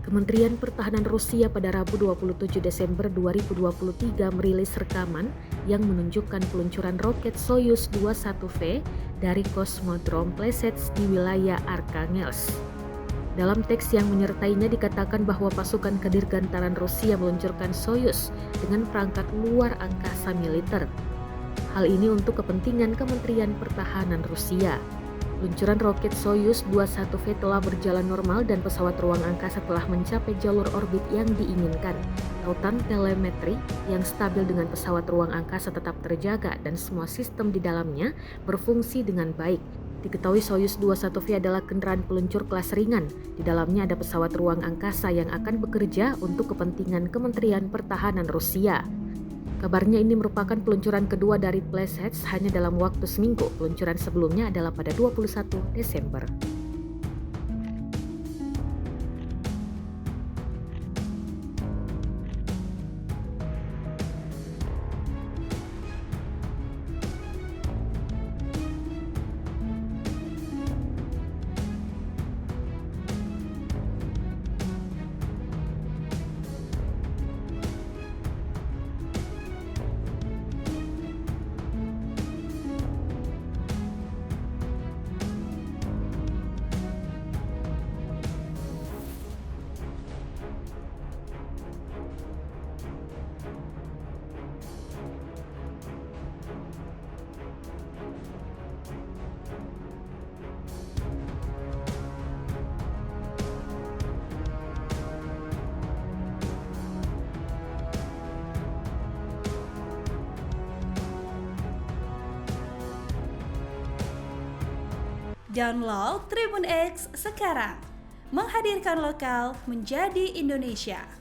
Kementerian Pertahanan Rusia pada Rabu 27 Desember 2023 merilis rekaman yang menunjukkan peluncuran roket Soyuz 21V dari Kosmodrom Plesets di wilayah Arkhangelsk. Dalam teks yang menyertainya dikatakan bahwa pasukan kedirgantaran Rusia meluncurkan Soyuz dengan perangkat luar angkasa militer. Hal ini untuk kepentingan Kementerian Pertahanan Rusia. Peluncuran roket Soyuz 21V telah berjalan normal dan pesawat ruang angkasa telah mencapai jalur orbit yang diinginkan. Tautan telemetri yang stabil dengan pesawat ruang angkasa tetap terjaga dan semua sistem di dalamnya berfungsi dengan baik. Diketahui Soyuz 21V adalah kendaraan peluncur kelas ringan. Di dalamnya ada pesawat ruang angkasa yang akan bekerja untuk kepentingan Kementerian Pertahanan Rusia. Kabarnya ini merupakan peluncuran kedua dari Plesets hanya dalam waktu seminggu. Peluncuran sebelumnya adalah pada 21 Desember. Download Tribun X sekarang, menghadirkan lokal menjadi Indonesia.